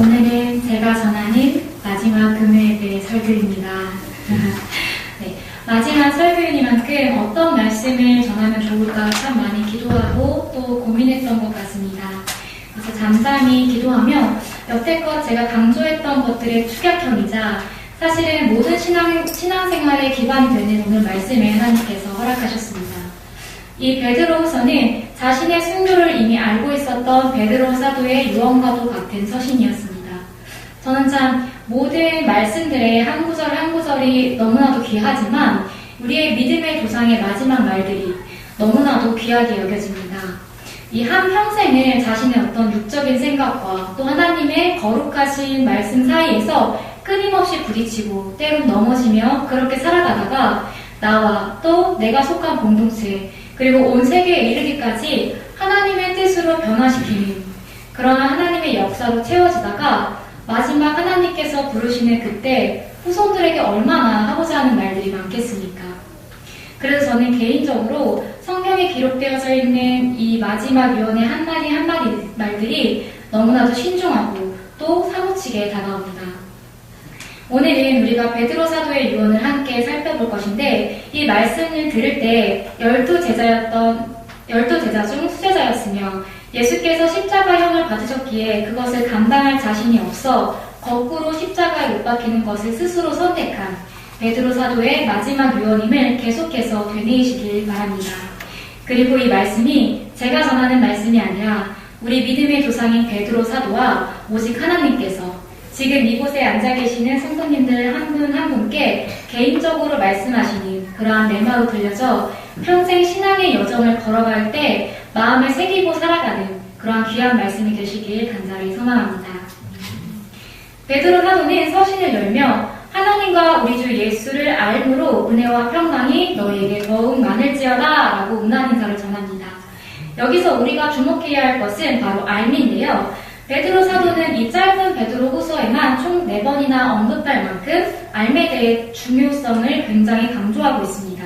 오늘은 제가 전하는 마지막 금요예배 설교입니다. 네, 마지막 설교이니만큼 어떤 말씀을 전하면 좋을까 참 많이 기도하고 또 고민했던 것 같습니다. 그래서 잠잠히 기도하며 여태껏 제가 강조했던 것들의 축약형이자 사실은 모든 신앙생활의 기반이 되는 오늘 말씀을 하나님께서 허락하셨습니다. 이 베드로후서는 자신의 순교를 이미 알고 있었던 베드로 사도의 유언과도 같은 서신이었습니다. 저는 참 모든 말씀들의 한 구절 한 구절이 너무나도 귀하지만 우리의 믿음의 조상의 마지막 말들이 너무나도 귀하게 여겨집니다. 이 한 평생을 자신의 어떤 육적인 생각과 또 하나님의 거룩하신 말씀 사이에서 끊임없이 부딪히고 때론 넘어지며 그렇게 살아가다가 나와 또 내가 속한 공동체 그리고 온 세계에 이르기까지 하나님의 뜻으로 변화시키는 그러한 하나님의 역사로 채워지다가 마지막 하나님께서 부르시는 그때 후손들에게 얼마나 하고자 하는 말들이 많겠습니까? 그래서 저는 개인적으로 성경에 기록되어져 있는 이 마지막 유언의 한마디 한마디 말들이 너무나도 신중하고 또 사무치게 다가옵니다. 오늘은 우리가 베드로 사도의 유언을 함께 살펴볼 것인데 이 말씀을 들을 때 12제자 중 수제자였으며 예수께서 십자가형을 받으셨기에 그것을 감당할 자신이 없어 거꾸로 십자가에 못 박히는 것을 스스로 선택한 베드로 사도의 마지막 유언임을 계속해서 되뇌이시길 바랍니다. 그리고 이 말씀이 제가 전하는 말씀이 아니라 우리 믿음의 조상인 베드로 사도와 오직 하나님께서 지금 이곳에 앉아 계시는 성도님들 한 분 한 분께 개인적으로 말씀하시는 그러한 레마로 들려져 평생 신앙의 여정을 걸어갈 때 마음을 새기고 살아가는 그러한 귀한 말씀이 되시길 간절히 소망합니다. 베드로 사도는 서신을 열며 하나님과 우리 주 예수를 알므로 은혜와 평강이 너희에게 더욱 많을지어다 라고 운한 인사를 전합니다. 여기서 우리가 주목해야 할 것은 바로 알미인데요. 베드로 사도는 이 짧은 베드로 후서에만 총 4번이나 언급할 만큼 알에 대해 중요성을 굉장히 강조하고 있습니다.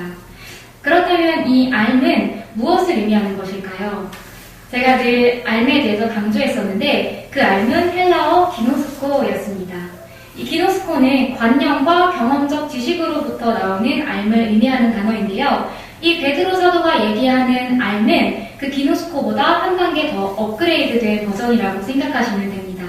그렇다면 이 알은 무엇을 의미하는 것일까요? 제가 늘 알에 대해서 강조했었는데 그 알은 헬라어 기노스코였습니다. 이 기노스코는 관념과 경험적 지식으로부터 나오는 알을 의미하는 단어인데요. 이 베드로 사도가 얘기하는 알은 그 기노스코보다 한 단계 더 업그레이드된 버전이라고 생각하시면 됩니다.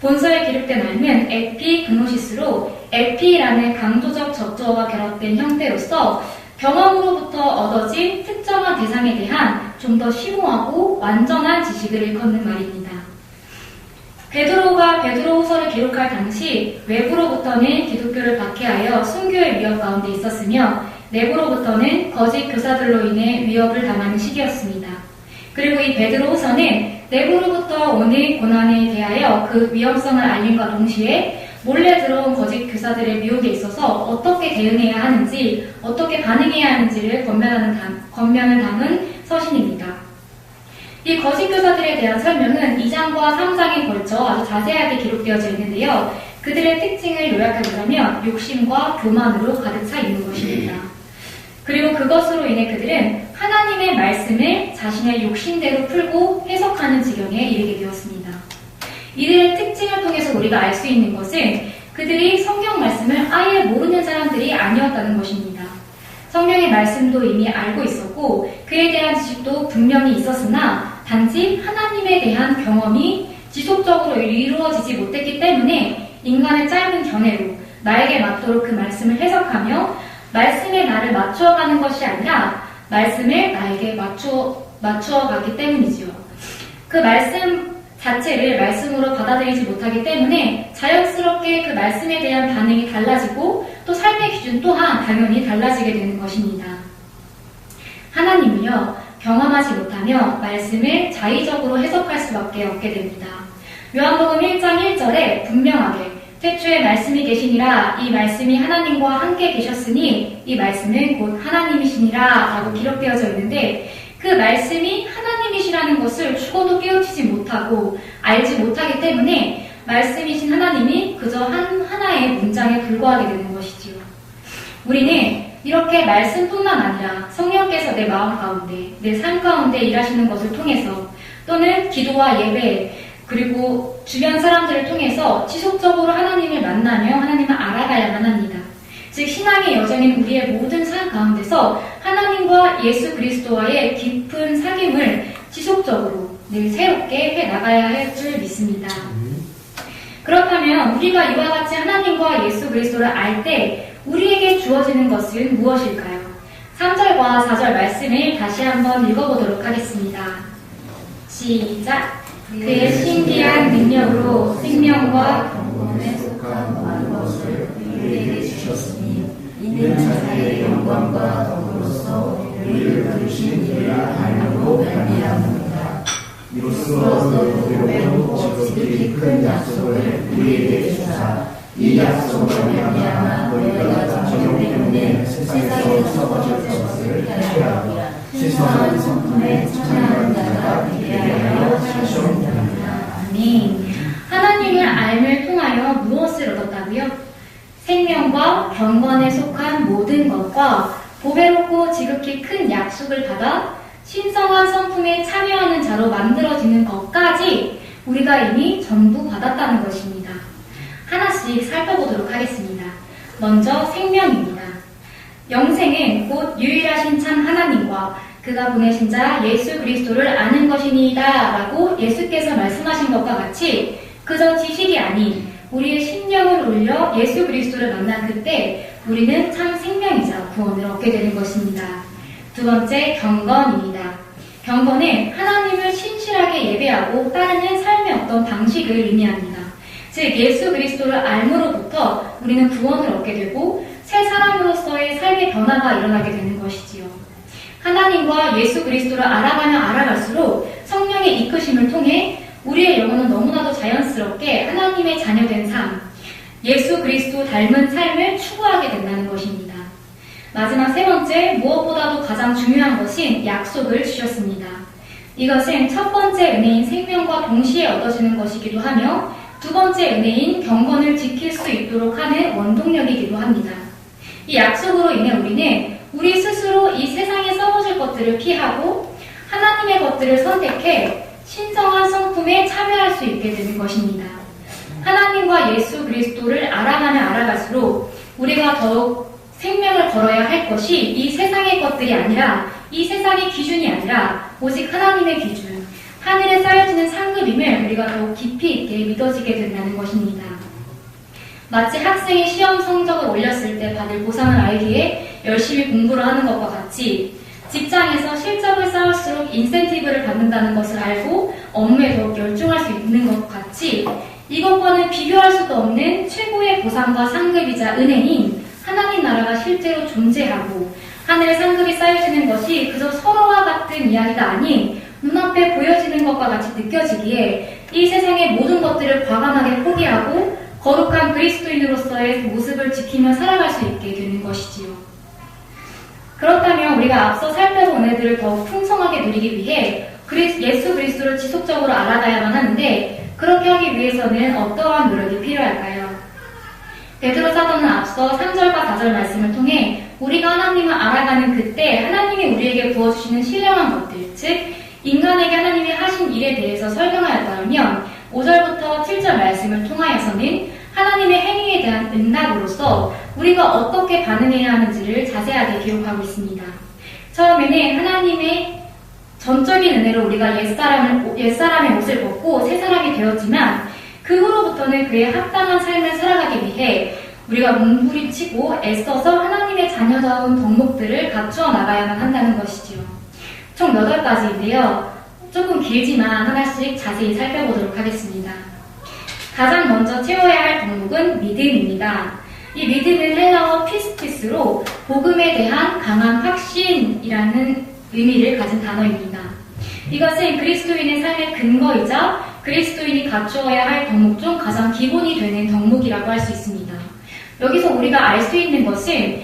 본서에 기록된 알은 에피그노시스로 에피라는 강조적 접두어가 결합된 형태로서 경험으로부터 얻어진 특정한 대상에 대한 좀 더 심오하고 완전한 지식을 일컫는 말입니다. 베드로가 베드로후서를 기록할 당시 외부로부터는 기독교를 박해하여 순교의 위협 가운데 있었으며 내부로부터는 거짓 교사들로 인해 위협을 당하는 시기였습니다. 그리고 이 베드로후서는 내부로부터 오는 고난에 대하여 그 위험성을 알림과 동시에 몰래 들어온 거짓 교사들의 미혹에 있어서 어떻게 대응해야 하는지, 어떻게 반응해야 하는지를 권면을 담은 서신입니다. 이 거짓 교사들에 대한 설명은 2장과 3장에 걸쳐 아주 자세하게 기록되어져 있는데요. 그들의 특징을 요약하자면 욕심과 교만으로 가득 차 있는 것입니다. 그리고 그것으로 인해 그들은 하나님의 말씀을 자신의 욕심대로 풀고 해석하는 지경에 이르게 되었습니다. 이들의 특징을 통해서 우리가 알 수 있는 것은 그들이 성경 말씀을 아예 모르는 사람들이 아니었다는 것입니다. 성경의 말씀도 이미 알고 있었고 그에 대한 지식도 분명히 있었으나 단지 하나님에 대한 경험이 지속적으로 이루어지지 못했기 때문에 인간의 짧은 견해로 나에게 맞도록 그 말씀을 해석하며 말씀에 나를 맞추어가는 것이 아니라 말씀을 나에게 맞추어가기 때문이지요. 그 말씀 자체를 말씀으로 받아들이지 못하기 때문에 자연스럽게 그 말씀에 대한 반응이 달라지고 또 삶의 기준 또한 당연히 달라지게 되는 것입니다. 하나님은요, 경험하지 못하며 말씀을 자의적으로 해석할 수밖에 없게 됩니다. 요한복음 1장 1절에 분명하게 태초에 말씀이 계시니라 이 말씀이 하나님과 함께 계셨으니 이 말씀은 곧 하나님이시니라 라고 기록되어져 있는데 그 말씀이 하나님이시라는 것을 죽어도 깨우치지 못하고 알지 못하기 때문에 말씀이신 하나님이 그저 하나의 문장에 불과하게 되는 것이지요. 우리는 이렇게 말씀뿐만 아니라 성령께서 내 마음 가운데, 내 삶 가운데 일하시는 것을 통해서 또는 기도와 예배, 그리고 주변 사람들을 통해서 지속적으로 하나님을 만나며 하나님을 알아가야만 합니다. 즉 신앙의 여정인 우리의 모든 삶 가운데서 하나님과 예수 그리스도와의 깊은 사귐을 지속적으로 늘 새롭게 해나가야 할 줄 믿습니다. 그렇다면 우리가 이와 같이 하나님과 예수 그리스도를 알 때 우리에게 주어지는 것은 무엇일까요? 3절과 4절 말씀을 다시 한번 읽어보도록 하겠습니다. 시작! 그의 신비한 능력으로 생명과 경건에 속한 많은 것을 우리에게 주셨으니 이는 자기의 영광과 덕으로서 우리를 부르신 이를 알므로 말미암습니다. 이로써 너희로 지극히 큰 약속을 우리에게 주사 이 약속으로 말미암아 너희가 정령 때문에 세상에서 썩어질 것을 해하고 세상은 성품에 참여하는 자가 되게 하여 하시옵나이다. 아멘. 하나님을 알을 통하여 무엇을 얻었다고요? 생명과 경건에 속한 모든 것과 보배롭고 지극히 큰 약속을 받아 신성한 성품에 참여하는 자로 만들어지는 것까지 우리가 이미 전부 받았다는 것입니다. 하나씩 살펴보도록 하겠습니다. 먼저 생명입니다. 영생은 곧 유일하신 참 하나님과 그가 보내신 자 예수 그리스도를 아는 것이니이다 라고 예수께서 말씀하신 것과 같이 그저 지식이 아닌 우리의 심령을 올려 예수 그리스도를 만난 그때 우리는 참 생명이자 구원을 얻게 되는 것입니다. 두 번째, 경건입니다. 경건은 하나님을 신실하게 예배하고 따르는 삶의 어떤 방식을 의미합니다. 즉 예수 그리스도를 알므로부터 우리는 구원을 얻게 되고 새 사람으로서의 삶의 변화가 일어나게 되는 것이지요. 하나님과 예수 그리스도를 알아가면 알아갈수록 성령의 이끄심을 통해 우리의 영혼은 너무나도 자연스럽게 하나님의 자녀된 삶, 예수 그리스도 닮은 삶을 추구하게 된다는 것입니다. 마지막 세 번째, 무엇보다도 가장 중요한 것인 약속을 주셨습니다. 이것은 첫 번째 은혜인 생명과 동시에 얻어지는 것이기도 하며 두 번째 은혜인 경건을 지킬 수 있도록 하는 원동력이기도 합니다. 이 약속으로 인해 우리는 우리 스스로 이 세상에 썩어질 것들을 피하고 하나님의 것들을 선택해 신성한 성품에 참여할 수 있게 되는 것입니다. 하나님과 예수 그리스도를 알아가면 알아갈수록 우리가 더욱 생명을 걸어야 할 것이 이 세상의 것들이 아니라 이 세상의 기준이 아니라 오직 하나님의 기준, 하늘에 쌓여지는 상급임을 우리가 더욱 깊이 있게 믿어지게 된다는 것입니다. 마치 학생이 시험 성적을 올렸을 때 받을 보상을 알기에 열심히 공부를 하는 것과 같이 직장에서 실적을 쌓을수록 인센티브를 받는다는 것을 알고 업무에 더욱 열중할 수 있는 것 같이 이것과는 비교할 수도 없는 최고의 보상과 상급이자 은혜인 하나님 나라가 실제로 존재하고 하늘의 상급이 쌓여지는 것이 그저 서로와 같은 이야기가 아닌 눈앞에 보여지는 것과 같이 느껴지기에 이 세상의 모든 것들을 과감하게 포기하고 거룩한 그리스도인으로서의 모습을 지키며 살아갈 수 있게 되는 것이지요. 그렇다면 우리가 앞서 살펴본 은혜들을 더욱 풍성하게 누리기 위해 예수 그리스도를 지속적으로 알아가야만 하는데 그렇게 하기 위해서는 어떠한 노력이 필요할까요? 베드로 사도는 앞서 3절과 4절 말씀을 통해 우리가 하나님을 알아가는 그때 하나님이 우리에게 부어주시는 신령한 것들, 즉 인간에게 하나님이 하신 일에 대해서 설명하였다면 5절부터 7절 말씀을 통하여서는 하나님의 행위에 대한 응답으로서 우리가 어떻게 반응해야 하는지를 자세하게 기록하고 있습니다. 처음에는 하나님의 전적인 은혜로 우리가 옛사람의 옷을 벗고 새 사람이 되었지만 그 후로부터는 그의 합당한 삶을 살아가기 위해 우리가 몸부림치고 애써서 하나님의 자녀다운 덕목들을 갖추어 나가야만 한다는 것이지요. 총 8가지인데요. 조금 길지만 하나씩 자세히 살펴보도록 하겠습니다. 가장 먼저 채워야 할 덕목은 믿음입니다. 이 믿음은 헬라어 피스티스로 복음에 대한 강한 확신이라는 의미를 가진 단어입니다. 이것은 그리스도인의 삶의 근거이자 그리스도인이 갖추어야 할 덕목 중 가장 기본이 되는 덕목이라고 할 수 있습니다. 여기서 우리가 알 수 있는 것은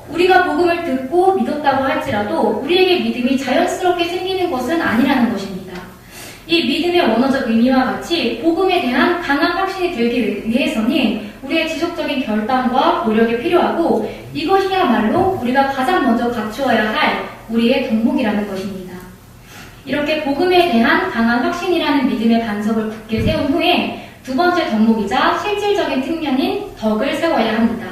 우리가 복음을 듣고 믿었다고 할지라도 우리에게 믿음이 자연스럽게 생기는 것은 아니라는 것입니다. 이 믿음의 원어적 의미와 같이 복음에 대한 강한 확신이 들기 위해서는 우리의 지속적인 결단과 노력이 필요하고 이것이야말로 우리가 가장 먼저 갖추어야 할 우리의 덕목이라는 것입니다. 이렇게 복음에 대한 강한 확신이라는 믿음의 반석을 굳게 세운 후에 두 번째 덕목이자 실질적인 측면인 덕을 세워야 합니다.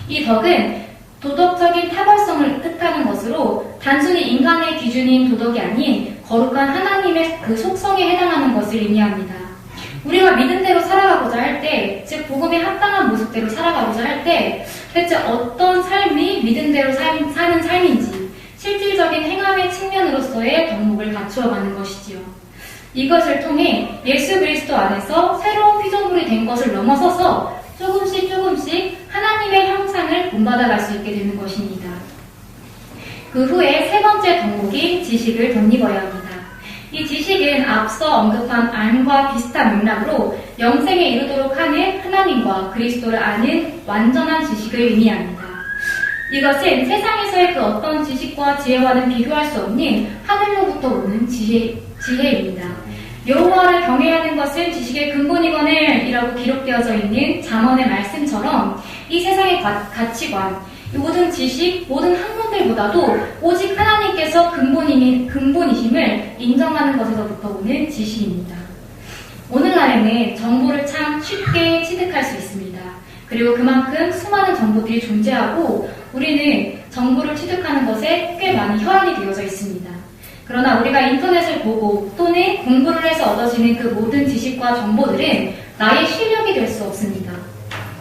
이 덕은 도덕적인 탁월성을 뜻하는 것으로 단순히 인간의 기준인 도덕이 아닌 거룩한 하나님의 그 속성에 해당하는 것을 의미합니다. 우리가 믿음대로 살아가고자 할 때, 즉 복음에 합당한 모습대로 살아가고자 할 때 대체 어떤 삶이 믿음대로 사는 삶인지 실질적인 행함의 측면으로서의 덕목을 갖추어가는 것이지요. 이것을 통해 예수 그리스도 안에서 새로운 피조물이 된 것을 넘어서서 조금씩 하나님의 형상을 본받아갈 수 있게 되는 것입니다. 그 후에 세 번째 덕목인 지식을 덧입어야 합니다. 이 지식은 앞서 언급한 알과 비슷한 맥락으로 영생에 이르도록 하는 하나님과 그리스도를 아는 완전한 지식을 의미합니다. 이것은 세상에서의 그 어떤 지식과 지혜와는 비교할 수 없는 하늘로부터 오는 지혜입니다. 여호와를 경외하는 것은 지식의 근본이거늘이라고 기록되어져 있는 잠언의 말씀처럼 이 세상의 가치관, 모든 지식, 모든 학문들보다도 오직 하나님께서 근본이심을 인정하는 것에서부터 오는 지식입니다. 오늘날에는 정보를 참 쉽게 취득할 수 있습니다. 그리고 그만큼 수많은 정보들이 존재하고 우리는 정보를 취득하는 것에 꽤 많이 혈안이 되어져 있습니다. 그러나 우리가 인터넷을 보고 또는 공부를 해서 얻어지는 그 모든 지식과 정보들은 나의 실력이 될 수 없습니다.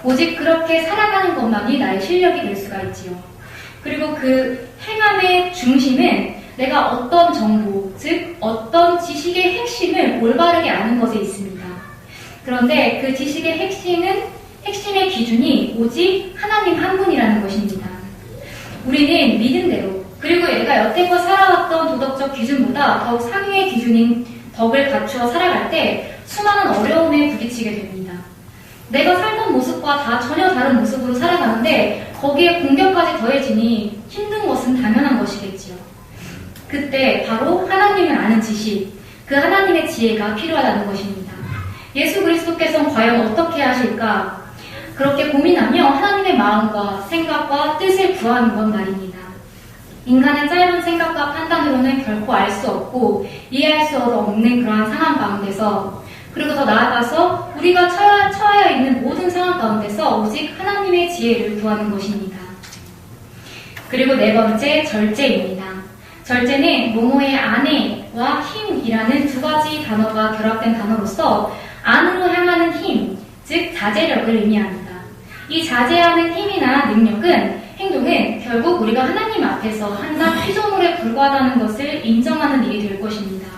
오직 그렇게 살아가는 것만이 나의 실력이 될 수가 있지요. 그리고 그 행함의 중심은 내가 어떤 정보, 즉 어떤 지식의 핵심을 올바르게 아는 것에 있습니다. 그런데 그 지식의 핵심의 기준이 오직 하나님 한 분이라는 것입니다. 우리는 믿음대로 그리고 내가 여태껏 살아왔던 도덕적 기준보다 더욱 상위의 기준인 덕을 갖추어 살아갈 때 수많은 어려움에 부딪히게 됩니다. 내가 살던 모습과 다 전혀 다른 모습으로 살아가는데 거기에 공격까지 더해지니 힘든 것은 당연한 것이겠지요. 그때 바로 하나님을 아는 지식, 그 하나님의 지혜가 필요하다는 것입니다. 예수 그리스도께서는 과연 어떻게 하실까? 그렇게 고민하며 하나님의 마음과 생각과 뜻을 구하는 건 말입니다. 인간의 짧은 생각과 판단으로는 결코 알 수 없고 이해할 수 없는 그러한 상황 가운데서 그리고 더 나아가서 우리가 처하여 있는 모든 상황 가운데서 오직 하나님의 지혜를 구하는 것입니다. 그리고 네 번째, 절제입니다. 절제는 모모의 안에와 힘이라는 두 가지 단어가 결합된 단어로서 안으로 향하는 힘, 즉 자제력을 의미합니다. 이 자제하는 힘이나 행동은 결국 우리가 하나님 앞에서 한낱 피조물에 불과하다는 것을 인정하는 일이 될 것입니다.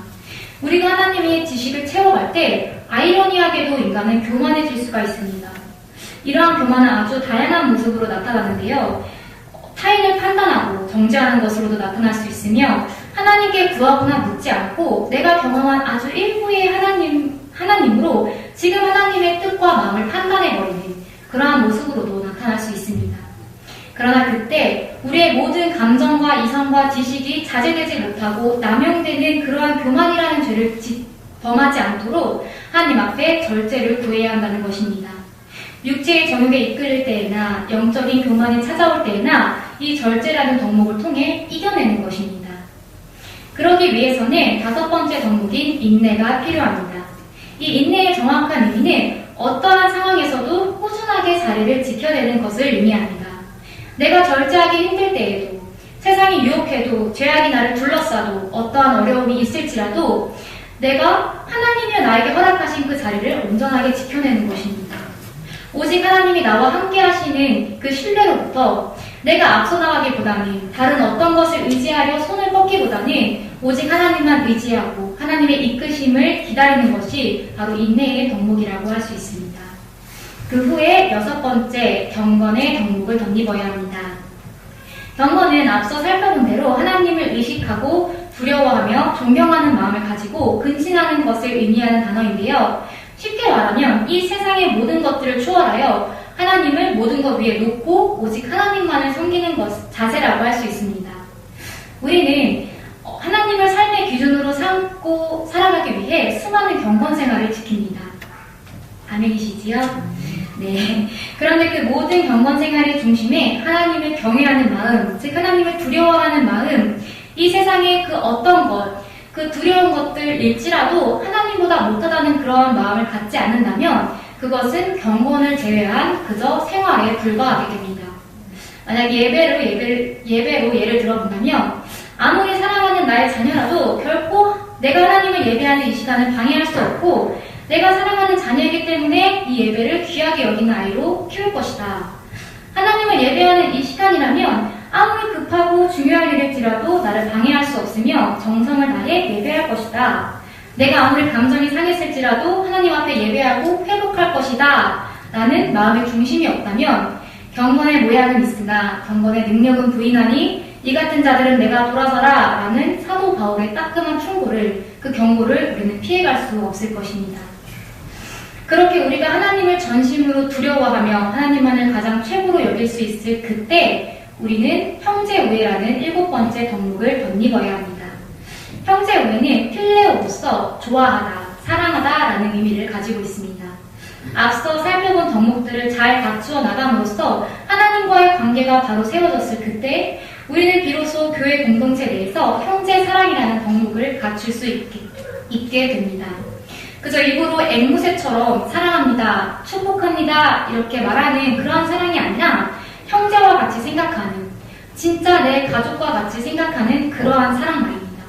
우리가 하나님의 지식을 채워갈 때 아이러니하게도 인간은 교만해질 수가 있습니다. 이러한 교만은 아주 다양한 모습으로 나타나는데요. 타인을 판단하고 정죄하는 것으로도 나타날 수 있으며 하나님께 구하거나 묻지 않고 내가 경험한 아주 일부의 하나님으로 지금 하나님의 뜻과 마음을 판단해버리는 그러한 모습으로도 나타날 수 있습니다. 그러나 그때 우리의 모든 감정과 이성과 지식이 자제되지 못하고 남용되는 그러한 교만이라는 죄를 범하지 않도록 하나님 앞에 절제를 구해야 한다는 것입니다. 육체의 정욕에 이끌릴 때에나 영적인 교만이 찾아올 때에나 이 절제라는 덕목을 통해 이겨내는 것입니다. 그러기 위해서는 다섯 번째 덕목인 인내가 필요합니다. 이 인내의 정확한 의미는 어떠한 상황에서도 꾸준하게 자리를 지켜내는 것을 의미합니다. 내가 절제하기 힘들 때에도 세상이 유혹해도 죄악이 나를 둘러싸도 어떠한 어려움이 있을지라도 내가 하나님이 나에게 허락하신 그 자리를 온전하게 지켜내는 것입니다. 오직 하나님이 나와 함께 하시는 그 신뢰로부터 내가 앞서 나가기보다는 다른 어떤 것을 의지하려 손을 뻗기보다는 오직 하나님만 의지하고 하나님의 이끄심을 기다리는 것이 바로 인내의 덕목이라고 할 수 있습니다. 그 후에 여섯 번째, 경건의 덕목을 덧입어야 합니다. 경건은 앞서 살펴본 대로 하나님을 의식하고 두려워하며 존경하는 마음을 가지고 근신하는 것을 의미하는 단어인데요. 쉽게 말하면 이 세상의 모든 것들을 추월하여 하나님을 모든 것 위에 놓고 오직 하나님만을 섬기는 자세라고 할 수 있습니다. 우리는 하나님을 삶의 기준으로 삼고 살아가기 위해 수많은 경건 생활을 지킵니다. 아멘이시지요? 네. 그런데 그 모든 경건 생활의 중심에 하나님을 경외하는 마음, 즉 하나님을 두려워하는 마음, 이 세상의 그 어떤 것, 그 두려운 것들일지라도 하나님보다 못하다는 그런 마음을 갖지 않는다면 그것은 경건을 제외한 그저 생활에 불과하게 됩니다. 만약 예배로 예를 들어본다면 아무리 사랑하는 나의 자녀라도 결코 내가 하나님을 예배하는 이 시간을 방해할 수 없고 내가 사랑하는 자녀이기 때문에 이 예배를 귀하게 여기는 아이로 키울 것이다. 하나님을 예배하는 이 시간이라면 아무리 급하고 중요한 일일지라도 나를 방해할 수 없으며 정성을 다해 예배할 것이다. 내가 아무리 감정이 상했을지라도 하나님 앞에 예배하고 회복할 것이다. 라는 마음의 중심이 없다면 경건의 모양은 있으나 경건의 능력은 부인하니 이 같은 자들은 내가 돌아서라 라는 사도 바울의 따끔한 충고를 그 경고를 우리는 피해갈 수 없을 것입니다. 그렇게 우리가 하나님을 전심으로 두려워하며 하나님만을 가장 최고로 여길 수 있을 그때 우리는 형제우애라는 7번째 덕목을 덧입어야 합니다. 형제우애는 필레오로서 좋아하다, 사랑하다 라는 의미를 가지고 있습니다. 앞서 살펴본 덕목들을 잘 갖추어 나감으로써 하나님과의 관계가 바로 세워졌을 그때 우리는 비로소 교회 공동체 내에서 형제 사랑이라는 덕목을 갖출 수 있게 됩니다. 그저 입으로 앵무새처럼 사랑합니다, 축복합니다 이렇게 말하는 그런 사랑이 아니라 형제와 같이 생각하는, 진짜 내 가족과 같이 생각하는 그러한 사랑 말입니다.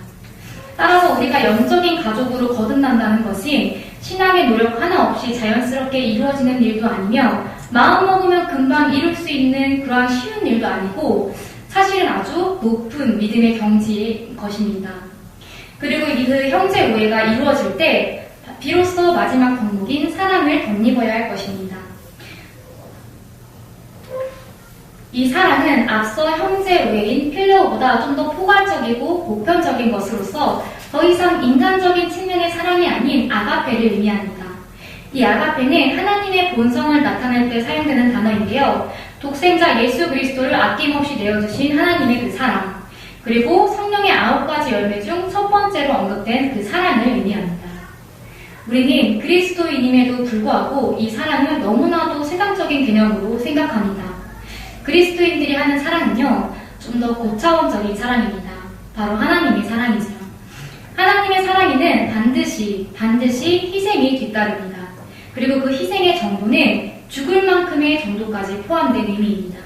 따라서 우리가 영적인 가족으로 거듭난다는 것이 신앙의 노력 하나 없이 자연스럽게 이루어지는 일도 아니며 마음 먹으면 금방 이룰 수 있는 그러한 쉬운 일도 아니고 사실은 아주 높은 믿음의 경지인 것입니다. 그리고 그 형제 우애가 이루어질 때 비로소 마지막 덕목인 사랑을 덧입어야 할 것입니다. 이 사랑은 앞서 형제 우애인 필레오보다 좀 더 포괄적이고 보편적인 것으로서 더 이상 인간적인 측면의 사랑이 아닌 아가페를 의미합니다. 이 아가페는 하나님의 본성을 나타낼 때 사용되는 단어인데요. 독생자 예수 그리스도를 아낌없이 내어주신 하나님의 그 사랑, 그리고 성령의 9가지 열매 중 첫 번째로 언급된 그 사랑을 의미합니다. 우리는 그리스도인임에도 불구하고 이 사랑을 너무나도 세상적인 개념으로 생각합니다. 그리스도인들이 하는 사랑은요, 좀 더 고차원적인 사랑입니다. 바로 하나님의 사랑이죠. 하나님의 사랑에는 반드시 희생이 뒤따릅니다. 그리고 그 희생의 정도는 죽을 만큼의 정도까지 포함된 의미입니다.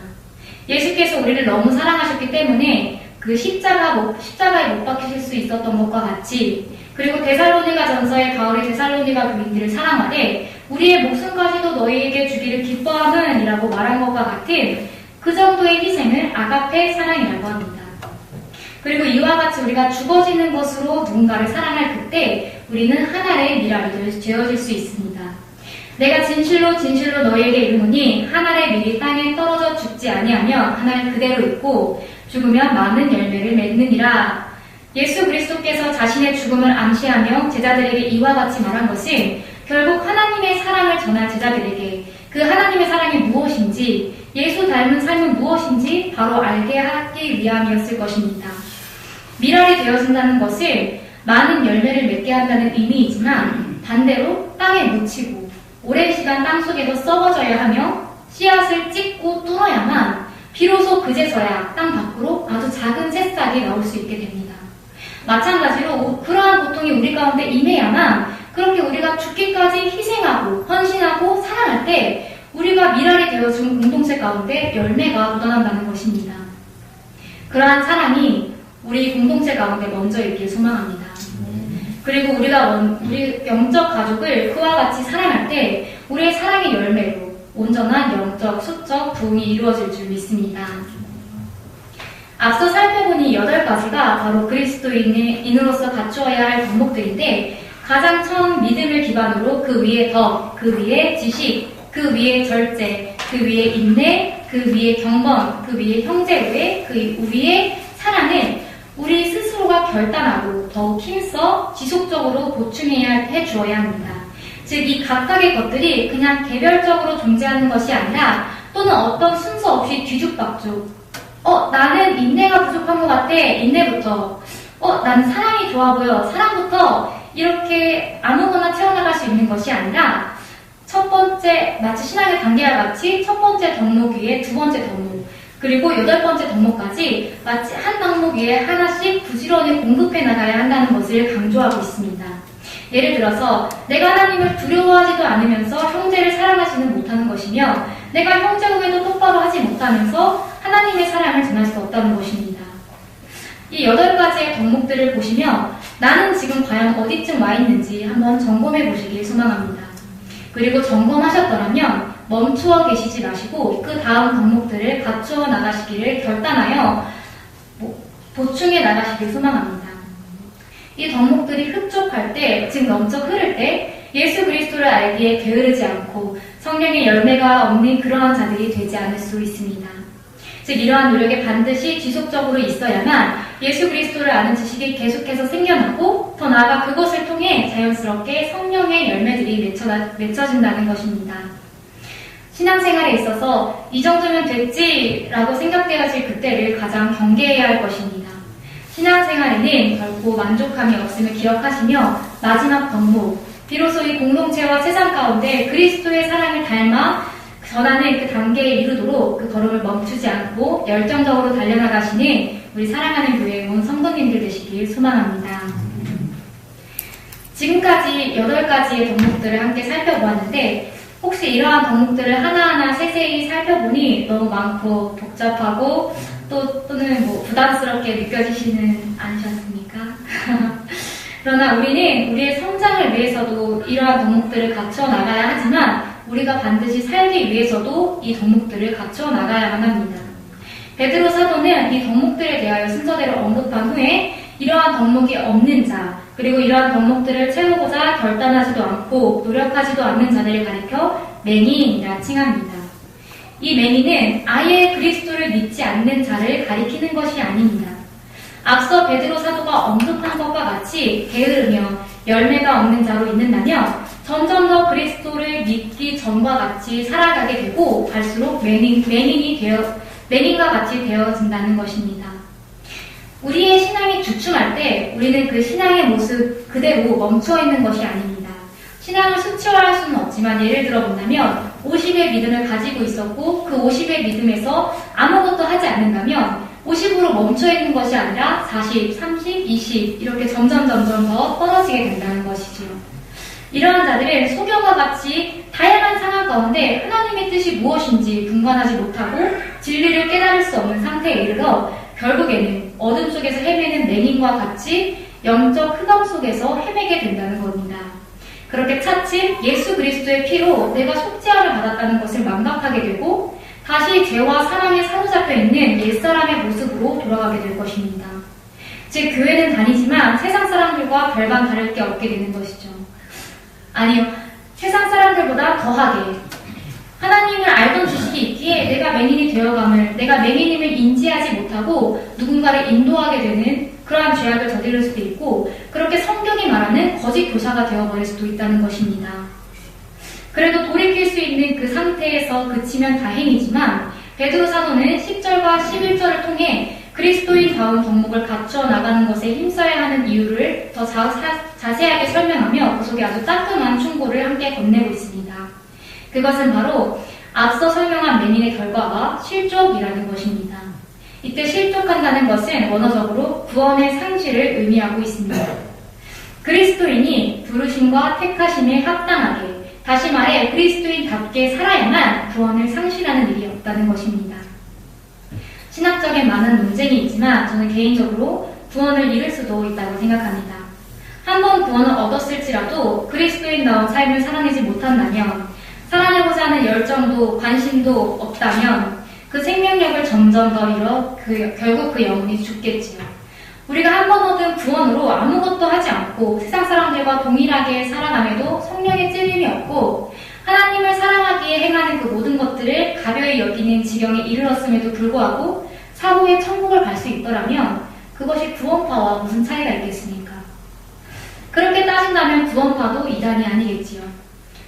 예수께서 우리를 너무 사랑하셨기 때문에 그 십자가에 못 박히실 수 있었던 것과 같이, 그리고 데살로니가 전서의 가을의 데살로니가 교인들을 사랑하되 우리의 목숨까지도 너희에게 주기를 기뻐함은 이라고 말한 것과 같은 그 정도의 희생을 아가페 사랑이라고 합니다. 그리고 이와 같이 우리가 죽어지는 것으로 누군가를 사랑할 그때 우리는 하늘의 미랄이 되어질 수 있습니다. 내가 진실로 너희에게 이르노니 한 알의 밀이 땅에 떨어져 죽지 아니하며 한 알 그대로 있고 죽으면 많은 열매를 맺느니라. 예수 그리스도께서 자신의 죽음을 암시하며 제자들에게 이와 같이 말한 것은 결국 하나님의 사랑을 전할 제자들에게 그 하나님의 사랑이 무엇인지, 예수 닮은 삶은 무엇인지 바로 알게 하기 위함이었을 것입니다. 미랄이 되어진다는 것은 많은 열매를 맺게 한다는 의미이지만 반대로 땅에 묻히고 오랜 시간 땅속에서 썩어져야 하며 씨앗을 찢고 뚫어야만 비로소 그제서야 땅 밖으로 아주 작은 새싹이 나올 수 있게 됩니다. 마찬가지로 그러한 고통이 우리 가운데 임해야만 그렇게 우리가 죽기까지 희생하고 헌신하고 사랑할 때 우리가 미랄이 되어준 공동체 가운데 열매가 묻어난다는 것입니다. 그러한 사랑이 우리 공동체 가운데 먼저 있길 소망합니다. 그리고 우리 영적 가족을 그와 같이 사랑할 때 우리의 사랑의 열매로 온전한 영적, 수적 부흥이 이루어질 줄 믿습니다. 앞서 살펴본 이 8가지가 바로 그리스도인으로서 갖추어야 할 덕목들인데 가장 처음 믿음을 기반으로 그 위에 덕, 그 위에 지식, 그 위에 절제, 그 위에 인내, 그 위에 경건, 그 위에 형제우애, 그 위에 사랑은 우리 스스로가 결단하고 더욱 힘써 지속적으로 보충해야 해주어야 합니다. 즉 이 각각의 것들이 그냥 개별적으로 존재하는 것이 아니라 또는 어떤 순서 없이 뒤죽박죽 나는 인내가 부족한 것 같아. 인내부터 나는 사랑이 좋아 보여. 사랑부터 이렇게 아무거나 채워나갈 수 있는 것이 아니라 첫 번째, 마치 신앙의 단계와 같이 첫 번째 덕목 위에 두 번째 덕목, 그리고 8번째 덕목까지 마치 한 덕목 위에 하나씩 부지런히 공급해 나가야 한다는 것을 강조하고 있습니다. 예를 들어서 내가 하나님을 두려워하지도 않으면서 형제를 사랑하지는 못하는 것이며 내가 형제 후에도 똑바로 하지 못하면서 하나님의 사랑을 전할 수 없다는 것입니다. 이 8가지의 덕목들을 보시며 나는 지금 과연 어디쯤 와 있는지 한번 점검해 보시길 소망합니다. 그리고 점검하셨더라면 멈추어 계시지 마시고 그 다음 덕목들을 갖추어 나가시기를 결단하여 보충해 나가시길 소망합니다. 이 덕목들이 흡족할 때, 즉 넘쳐 흐를 때 예수 그리스도를 알기에 게으르지 않고 성령의 열매가 없는 그러한 자들이 되지 않을 수 있습니다. 즉 이러한 노력이 반드시 지속적으로 있어야만 예수 그리스도를 아는 지식이 계속해서 생겨나고 더 나아가 그것을 통해 자연스럽게 성령의 열매들이 맺혀진다는 것입니다. 신앙생활에 있어서 이 정도면 됐지라고 생각되어질 그때를 가장 경계해야 할 것입니다. 신앙생활에는 결코 만족함이 없음을 기억하시며 마지막 덕목, 비로소 이 공동체와 세상 가운데 그리스도의 사랑을 닮아 전하는 그 단계에 이르도록 그 걸음을 멈추지 않고 열정적으로 달려나가시는 우리 사랑하는 교회에 온 성도님들 되시길 소망합니다. 지금까지 8가지의 덕목들을 함께 살펴보았는데 혹시 이러한 덕목들을 하나하나 세세히 살펴보니 너무 많고 복잡하고 또는 부담스럽게 느껴지시는 않으셨습니까? 그러나 우리는 우리의 성장을 위해서도 이러한 덕목들을 갖춰 나가야 하지만 우리가 반드시 살기 위해서도 이 덕목들을 갖춰 나가야만 합니다. 베드로 사도는 이 덕목들에 대하여 순서대로 언급한 후에 이러한 덕목이 없는 자, 그리고 이러한 덕목들을 채우고자 결단하지도 않고 노력하지도 않는 자들을 가리켜 맹인이라 칭합니다. 이 맹인은 아예 그리스도를 믿지 않는 자를 가리키는 것이 아닙니다. 앞서 베드로 사도가 언급한 것과 같이 게으르며 열매가 없는 자로 있는다면 점점 더 그리스도를 믿기 전과 같이 살아가게 되고 갈수록 맹인과 같이 되어진다는 것입니다. 우리의 신앙이 주춤할 때 우리는 그 신앙의 모습 그대로 멈춰 있는 것이 아닙니다. 신앙을 수치화할 수는 없지만 예를 들어 본다면 50의 믿음을 가지고 있었고 그 50의 믿음에서 아무것도 하지 않는다면 50으로 멈춰 있는 것이 아니라 40, 30, 20 이렇게 점점 더 떨어지게 된다는 것이지요. 이러한 자들은 소경과 같이 다양한 상황 가운데 하나님의 뜻이 무엇인지 분간하지 못하고 진리를 깨달을 수 없는 상태에 이르러 결국에는 어둠 속에서 헤매는 맹인과 같이 영적 흑암 속에서 헤매게 된다는 겁니다. 그렇게 차츰 예수 그리스도의 피로 내가 속죄함을 받았다는 것을 망각하게 되고 다시 죄와 사랑에 사로잡혀 있는 옛사람의 모습으로 돌아가게 될 것입니다. 즉 교회는 다니지만 세상 사람들과 별반 다를 게 없게 되는 것이죠. 아니요, 세상 사람들보다 더하게 하나님을 알던 지식이 있기에 내가 맹인이 되어감을, 내가 맹인임을 인지하지 못하고 누군가를 인도하게 되는 그러한 죄악을 저지를 수도 있고 그렇게 성경이 말하는 거짓 교사가 되어버릴 수도 있다는 것입니다. 그래도 돌이킬 수 있는 그 상태에서 그치면 다행이지만 베드로 사도는 10절과 11절을 통해 그리스도인다운 덕목을 갖추어 나가는 것에 힘써야 하는 이유를 더 자세하게 설명하며 그 속에 아주 따끔한 충고를 함께 건네고 있습니다. 그것은 바로 앞서 설명한 맹인의 결과가 실족이라는 것입니다. 이때 실족한다는 것은 원어적으로 구원의 상실을 의미하고 있습니다. 그리스도인이 부르심과 택하심에 합당하게, 다시 말해 그리스도인답게 살아야만 구원을 상실하는 일이 없다는 것입니다. 신학적인 많은 논쟁이 있지만 저는 개인적으로 구원을 잃을 수도 있다고 생각합니다. 한번 구원을 얻었을지라도 그리스도인다운 삶을 살아내지 못한다면, 살아내고자 하는 열정도 관심도 없다면 그 생명력을 점점 더 잃어 결국 그 영혼이 죽겠지요. 우리가 한 번 얻은 구원으로 아무것도 하지 않고 세상 사람들과 동일하게 살아감에도 성령의 찔림이 없고 하나님을 사랑하기에 행하는 그 모든 것들을 가벼이 여기는 지경에 이르렀음에도 불구하고 사후에 천국을 갈 수 있더라면 그것이 구원파와 무슨 차이가 있겠습니까? 그렇게 따진다면 구원파도 이단이 아니겠지요.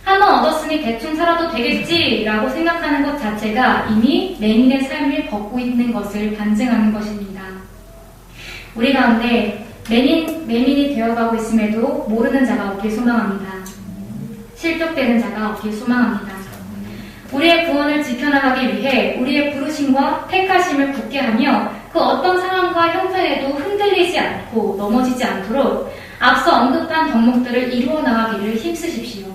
한번 얻었으니 대충 살아도 되겠지라고 생각하는 것 자체가 이미 맹인의 삶을 걷고 있는 것을 반증하는 것입니다. 우리 가운데 맹인이 되어가고 있음에도 모르는 자가 없길 소망합니다. 실족되는 자가 없길 소망합니다. 우리의 구원을 지켜나가기 위해 우리의 부르심과 택하심을 굳게 하며 그 어떤 상황과 형편에도 흔들리지 않고 넘어지지 않도록 앞서 언급한 덕목들을 이루어 나가기를 힘쓰십시오.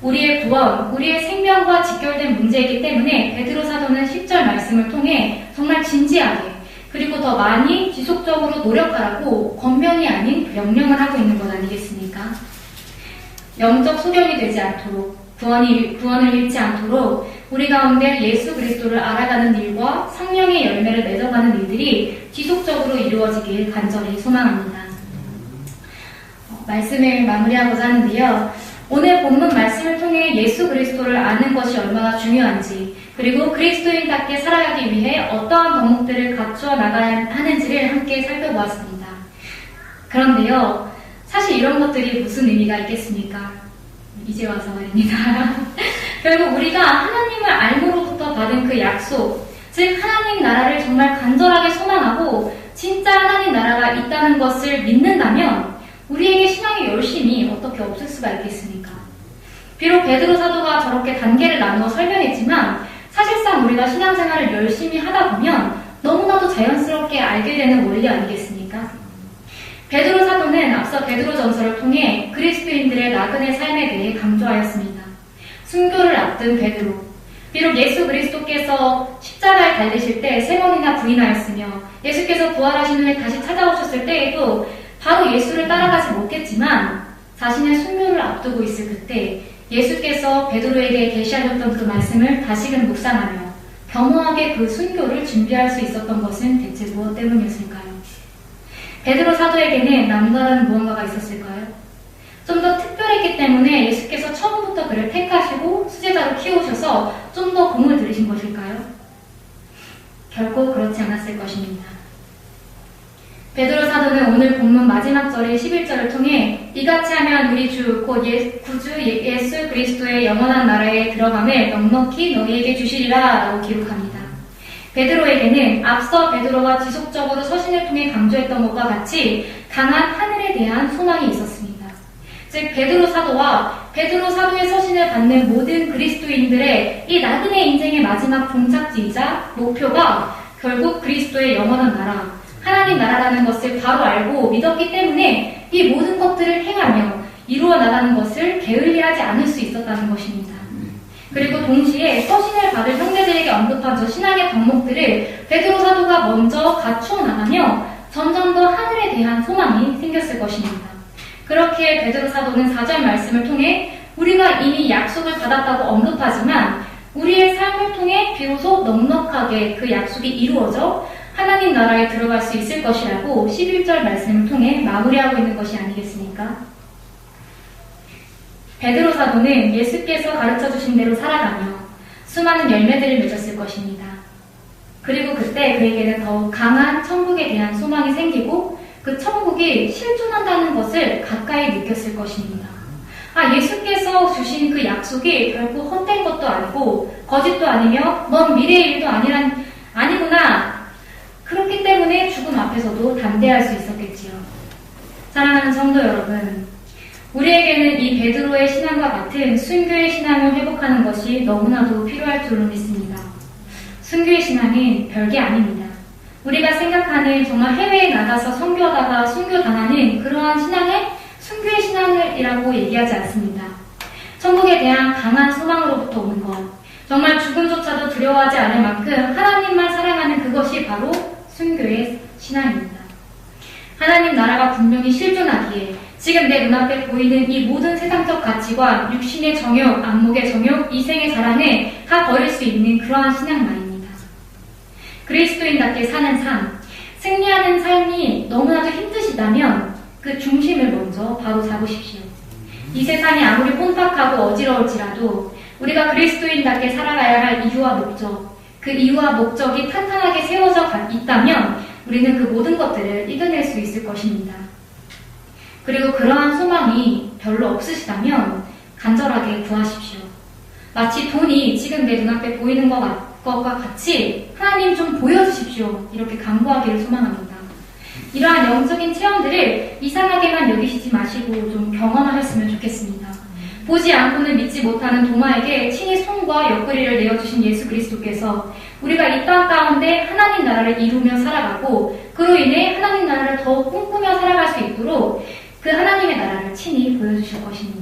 우리의 구원, 우리의 생명과 직결된 문제이기 때문에 베드로 사도는 10절 말씀을 통해 정말 진지하게 그리고 더 많이 지속적으로 노력하라고 권면이 아닌 명령을 하고 있는 것 아니겠습니까? 영적 소경이 되지 않도록 구원을 잃지 않도록 우리 가운데 예수 그리스도를 알아가는 일과 성령의 열매를 맺어가는 일들이 지속적으로 이루어지길 간절히 소망합니다. 말씀을 마무리하고자 하는데요. 오늘 본문 말씀을 통해 예수 그리스도를 아는 것이 얼마나 중요한지 그리고 그리스도인답게 살아가기 위해 어떠한 덕목들을 갖추어 나가야 하는지를 함께 살펴보았습니다. 그런데요. 사실 이런 것들이 무슨 의미가 있겠습니까? 이제 와서 말입니다. 결국 우리가 하나님을 알므로부터 받은 그 약속, 즉 하나님 나라를 정말 간절하게 소망하고 진짜 하나님 나라가 있다는 것을 믿는다면 우리에게 신앙의 열심이 어떻게 없을 수가 있겠습니까? 비록 베드로 사도가 저렇게 단계를 나누어 설명했지만 사실상 우리가 신앙생활을 열심히 하다 보면 너무나도 자연스럽게 알게 되는 원리 아니겠습니까? 베드로 사도는 앞서 베드로 전서를 통해 그리스도인들의 나그네 삶에 대해 강조하였습니다. 순교를 앞둔 베드로, 비록 예수 그리스도께서 십자가에 달리실 때 3번이나 부인하였으며 예수께서 부활하신 후에 다시 찾아오셨을 때에도 바로 예수를 따라가지 못했지만 자신의 순교를 앞두고 있을 그때 예수께서 베드로에게 계시하셨던 그 말씀을 다시금 묵상하며 겸허하게 그 순교를 준비할 수 있었던 것은 대체 무엇 때문이었을까요? 베드로 사도에게는 남다른 무언가가 있었을까요? 좀 더 특별했기 때문에 예수께서 처음부터 그를 택하시고 수제자로 키우셔서 좀 더 공을 들이신 것일까요? 결코 그렇지 않았을 것입니다. 베드로 사도는 오늘 본문 마지막 절의 11절을 통해 이같이 하면 우리 주 곧 구주 예수 그리스도의 영원한 나라에 들어감을 넉넉히 너희에게 주시리라 라고 기록합니다. 베드로에게는 앞서 베드로가 지속적으로 서신을 통해 강조했던 것과 같이 강한 하늘에 대한 소망이 있었습니다. 즉 베드로 사도와 베드로 사도의 서신을 받는 모든 그리스도인들의 이 나그네 인생의 마지막 종착지이자 목표가 결국 그리스도의 영원한 나라, 하나님 나라라는 것을 바로 알고 믿었기 때문에 이 모든 것들을 행하며 이루어 나가는 것을 게을리하지 않을 수 있었다는 것입니다. 그리고 동시에 서신을 받을 형제들에게 언급한 저 신앙의 덕목들을 베드로 사도가 먼저 갖추어 나가며 점점 더 하늘에 대한 소망이 생겼을 것입니다. 그렇게 베드로 사도는 4절 말씀을 통해 우리가 이미 약속을 받았다고 언급하지만 우리의 삶을 통해 비로소 넉넉하게 그 약속이 이루어져 하나님 나라에 들어갈 수 있을 것이라고 11절 말씀을 통해 마무리하고 있는 것이 아니겠습니까? 베드로 사도는 예수께서 가르쳐 주신 대로 살아가며 수많은 열매들을 맺었을 것입니다. 그리고 그때 그에게는 더욱 강한 천국에 대한 소망이 생기고 그 천국이 실존한다는 것을 가까이 느꼈을 것입니다. 예수께서 주신 그 약속이 결코 헛된 것도 아니고 거짓도 아니며 먼 미래의 일도 아니구나. 그렇기 때문에 죽음 앞에서도 담대할 수 있었겠지요. 사랑하는 성도 여러분, 우리에게는 이 베드로의 신앙과 같은 순교의 신앙을 회복하는 것이 너무나도 필요할 줄로 믿습니다. 순교의 신앙은 별게 아닙니다. 우리가 생각하는 정말 해외에 나가서 선교하다가 순교당하는 그러한 신앙을 순교의 신앙이라고 얘기하지 않습니다. 천국에 대한 강한 소망으로부터 오는 것, 정말 죽음조차도 두려워하지 않을 만큼 하나님만 사랑하는 그것이 바로 순교의 신앙입니다. 하나님 나라가 분명히 실존하기에 지금 내 눈앞에 보이는 이 모든 세상적 가치관, 육신의 정욕, 안목의 정욕, 이생의 자랑을 다 버릴 수 있는 그러한 신앙만입니다. 그리스도인답게 사는 삶, 승리하는 삶이 너무나도 힘드시다면 그 중심을 먼저 바로 잡으십시오. 이 세상이 아무리 혼탁하고 어지러울지라도 우리가 그리스도인답게 살아가야 할 이유와 목적, 그 이유와 목적이 탄탄하게 세워져 있다면 우리는 그 모든 것들을 이겨낼 수 있을 것입니다. 그리고 그러한 소망이 별로 없으시다면 간절하게 구하십시오. 마치 돈이 지금 내 눈앞에 보이는 것과 같이 하나님 좀 보여주십시오. 이렇게 간구하기를 소망합니다. 이러한 영적인 체험들을 이상하게만 여기시지 마시고 좀 경험하셨으면 좋겠습니다. 보지 않고는 믿지 못하는 도마에게 친히 손과 옆구리를 내어주신 예수 그리스도께서 우리가 이 땅 가운데 하나님 나라를 이루며 살아가고 그로 인해 하나님 나라를 더욱 꿈꾸며 살아갈 수 있도록 그 하나님의 나라를 친히 보여주실 것입니다.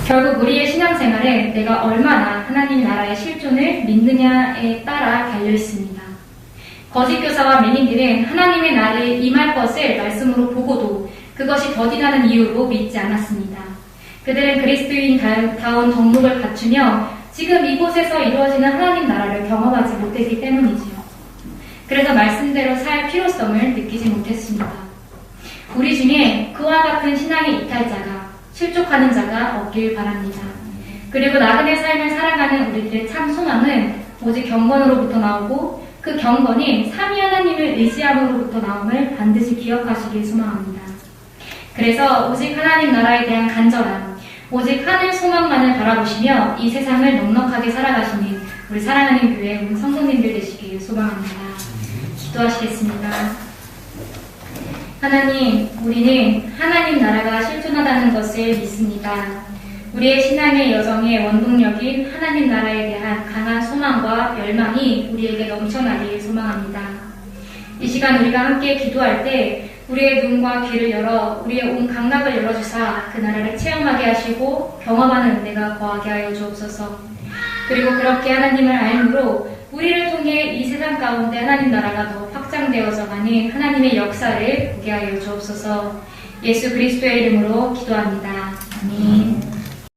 결국 우리의 신앙생활에 내가 얼마나 하나님 나라의 실존을 믿느냐에 따라 달려있습니다. 거짓 교사와 맹인들은 하나님의 나라에 임할 것을 말씀으로 보고도 그것이 더디다는 이유로 믿지 않았습니다. 그들은 그리스도인다운 덕목을 갖추며 지금 이곳에서 이루어지는 하나님 나라를 경험하지 못했기 때문이지요. 그래서 말씀대로 살 필요성을 느끼지 못했습니다. 우리 중에 그와 같은 신앙의 이탈자가 실족하는 자가 없길 바랍니다. 그리고 나그네 삶을 살아가는 우리들의 참 소망은 오직 경건으로부터 나오고 그 경건이 삼위 하나님을 의지함으로부터 나옴을 반드시 기억하시길 소망합니다. 그래서 오직 하나님 나라에 대한 간절함, 오직 하늘 소망만을 바라보시며 이 세상을 넉넉하게 살아가시는 우리 사랑하는 교회 우리 성도님들 되시길 소망합니다. 기도하시겠습니다. 하나님, 우리는 하나님 나라가 실존하다는 것을 믿습니다. 우리의 신앙의 여정의 원동력인 하나님 나라에 대한 강한 소망과 열망이 우리에게 넘쳐나길 소망합니다. 이 시간 우리가 함께 기도할 때 우리의 눈과 귀를 열어 우리의 온 감각을 열어주사 그 나라를 체험하게 하시고 경험하는 은혜가 거하게 하여 주옵소서. 그리고 그렇게 하나님을 알므로 우리를 통해 이 세상 가운데 하나님 나라가 더 확장되어져 가는 하나님의 역사를 보게 하여 주옵소서. 예수 그리스도의 이름으로 기도합니다. 아멘.